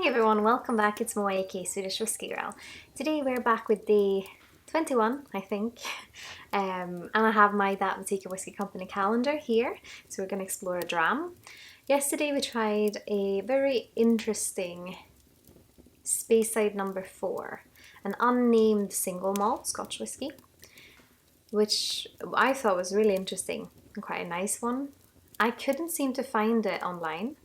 Hi everyone, welcome back. It's Boutiquey Swedish Whiskey Girl. Today we're back with day 21, I think, and I have my That Boutiquey Whisky Company calendar here, so we're going to explore a dram. Yesterday we tried a very interesting Speyside number 4, an unnamed single malt Scotch whisky, which I thought was really interesting and quite a nice one. I couldn't seem to find it online.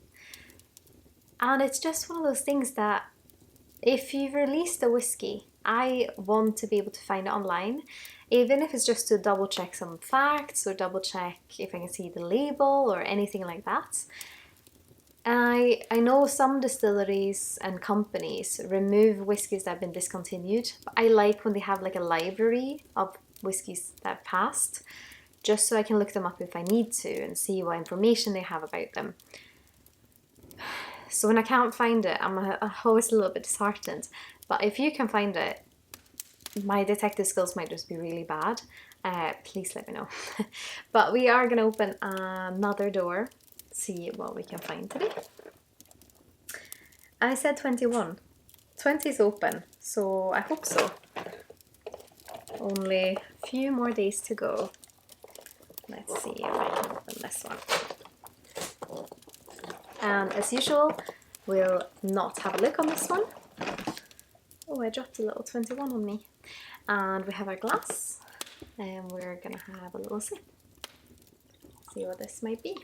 And it's just one of those things that if you've released a whiskey, I want to be able to find it online, even if it's just to double check some facts or double check if I can see the label or anything like that. And I know some distilleries and companies remove whiskies that have been discontinued, but I like when they have like a library of whiskies that have passed, just so I can look them up if I need to and see what information they have about them. So when I can't find it, I'm always a little bit disheartened. But if you can find it, my detective skills might just be really bad. Please let me know. But we are going to open another door, see what we can find today. I said 21. 20 is open, so I hope so. Only a few more days to go. Let's see if I can open this one. And as usual, we'll not have a look on this one. Oh, I dropped a little 21 on me. And we have our glass, and we're gonna have a little sip. See what this might be.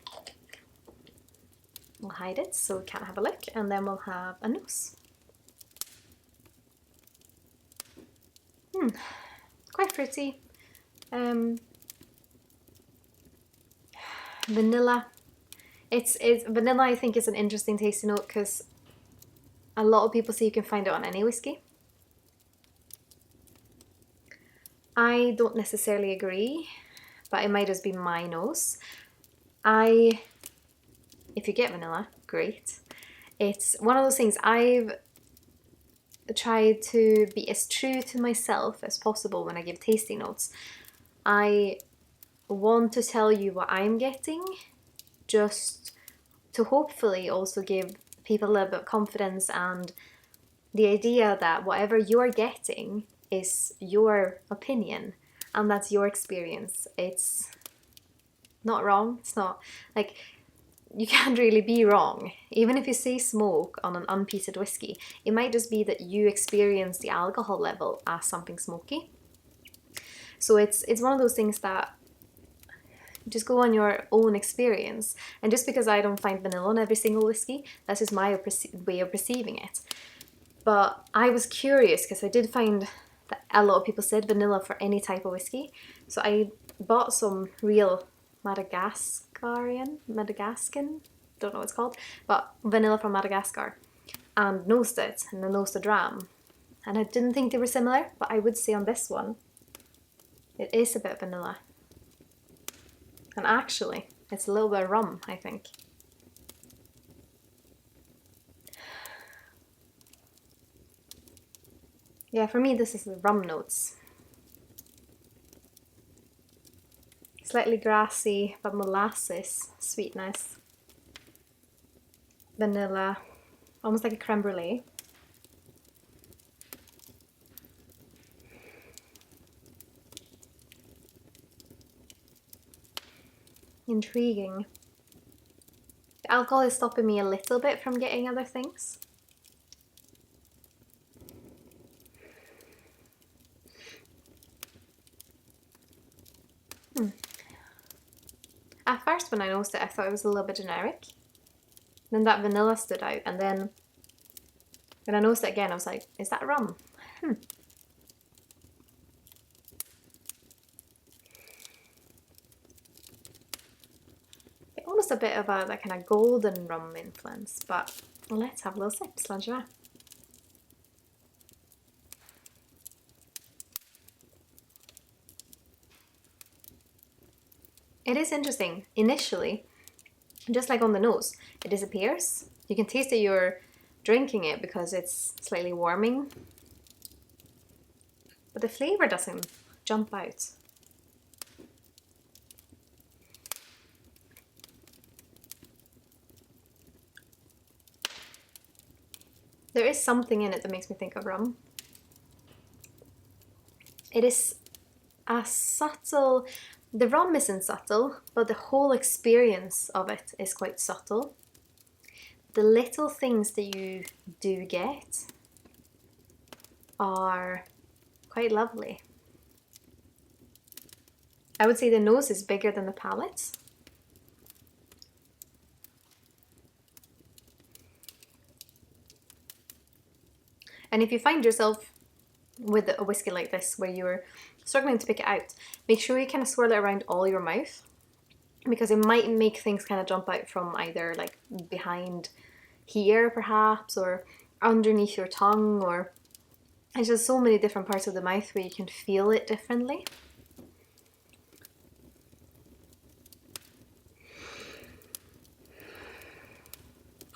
We'll hide it so we can't have a look, and then we'll have a nose. Quite fruity. Vanilla. It's vanilla. I think is an interesting tasting note because a lot of people say you can find it on any whiskey. I don't necessarily agree, but it might just be my nose. If you get vanilla, great. It's one of those things I've tried to be as true to myself as possible when I give tasting notes. I want to tell you what I'm getting, just to hopefully also give people a little bit of confidence and the idea that whatever you're getting is your opinion and that's your experience. It's not wrong. It's not like you can't really be wrong. Even if you say smoke on an unpeated whiskey, it might just be that you experience the alcohol level as something smoky. So it's one of those things that just go on your own experience. And just because I don't find vanilla in every single whiskey, that's just my way of perceiving it. But I was curious because I did find that a lot of people said vanilla for any type of whiskey. So I bought some real Madagascan, don't know what it's called, but vanilla from Madagascar, and nosed it, and then nosed the dram. And I didn't think they were similar, but I would say on this one, it is a bit vanilla. And actually, it's a little bit of rum, I think. Yeah, for me this is the rum notes. Slightly grassy, but molasses, sweetness. Vanilla, almost like a creme brulee. Intriguing. The alcohol is stopping me a little bit from getting other things. At first when I nosed it, I thought it was a little bit generic. Then that vanilla stood out, and then when I nosed it again, I was like, is that rum? Almost a bit of a that kind of golden rum influence, but let's have a little sip. Sláinte. It is interesting. Initially, just like on the nose, it disappears. You can taste that you're drinking it because it's slightly warming, but the flavor doesn't jump out. There is something in it that makes me think of rum. It is a subtle, the rum isn't subtle, but the whole experience of it is quite subtle. The little things that you do get are quite lovely. I would say the nose is bigger than the palate. And if you find yourself with a whiskey like this where you're struggling to pick it out, make sure you kind of swirl it around all your mouth, because it might make things kind of jump out from either like behind here perhaps, or underneath your tongue, or there's just so many different parts of the mouth where you can feel it differently.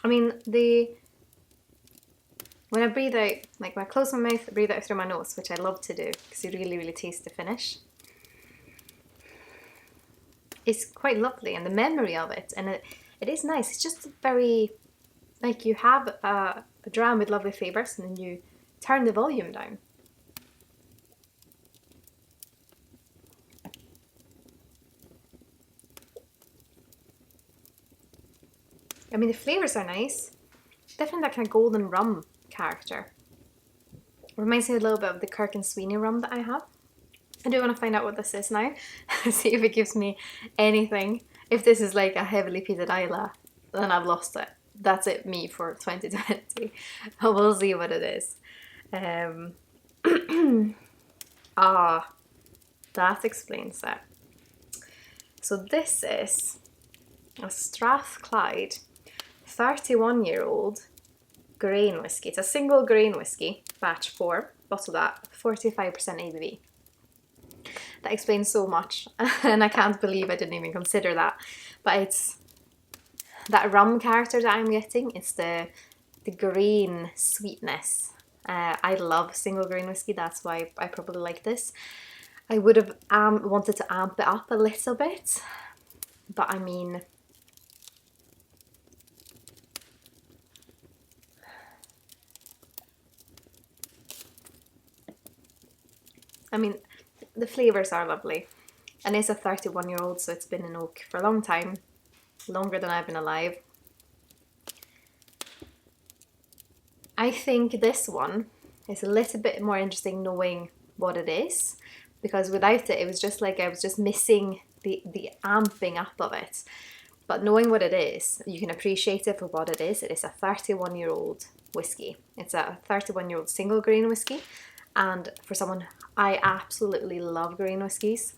I mean, when I breathe out, like when I close my mouth, I breathe out through my nose, which I love to do because you really, really taste the finish. It's quite lovely, and the memory of it, and it is nice. It's just very, like you have a dram with lovely flavours and then you turn the volume down. I mean, the flavours are nice. Definitely that kind of golden rum character. Reminds me a little bit of the Kirk and Sweeney rum that I have. I do want to find out what this is now. See if it gives me anything. If this is like a heavily peated Isla, then I've lost it. That's it, me for 2020. We'll see what it is. Ah, that explains it. So this is a Strathclyde 31-year-old grain whiskey. It's a single grain whiskey, batch 4, bottled at 45% ABV. That explains so much, and I can't believe I didn't even consider that. But it's that rum character that I'm getting. It's the grain sweetness. I love single grain whiskey, that's why I probably like this. I would have wanted to amp it up a little bit, but I mean, the flavours are lovely. And it's a 31-year-old, so it's been in oak for a long time, longer than I've been alive. I think this one is a little bit more interesting knowing what it is, because without it, it was just like I was just missing the amping up of it. But knowing what it is, you can appreciate it for what it is. It is a 31-year-old whiskey. It's a 31-year-old single grain whiskey. And for someone, I absolutely love grain whiskies.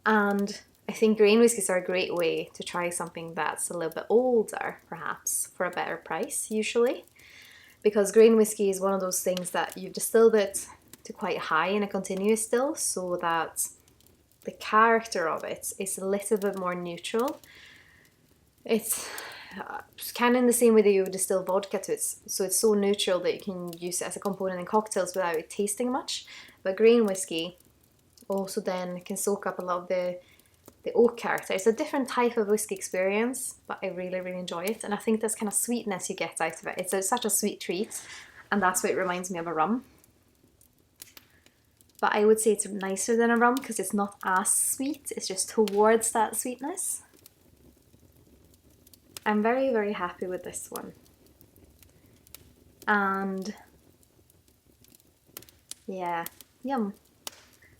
And I think grain whiskies are a great way to try something that's a little bit older, perhaps, for a better price, usually. Because grain whiskey is one of those things that you've distilled it to quite high in a continuous still, so that the character of it is a little bit more neutral. It's kind of in the same way that you would distill vodka to it, so it's so neutral that you can use it as a component in cocktails without it tasting much. But grain whiskey also then can soak up a lot of the oak character. It's a different type of whiskey experience, but I really, really enjoy it. And I think this kind of sweetness you get out of it, it's such a sweet treat, and that's what it reminds me of a rum. But I would say it's nicer than a rum because it's not as sweet, it's just towards that sweetness. I'm very, very happy with this one. And yeah, yum.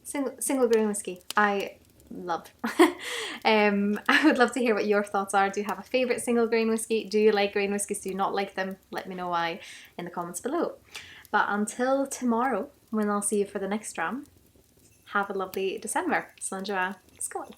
Single grain whiskey, I love. I would love to hear what your thoughts are. Do you have a favourite single grain whiskey? Do you like grain whiskies? Do you not like them? Let me know why in the comments below. But until tomorrow, when I'll see you for the next dram, have a lovely December. Sláinte Skål.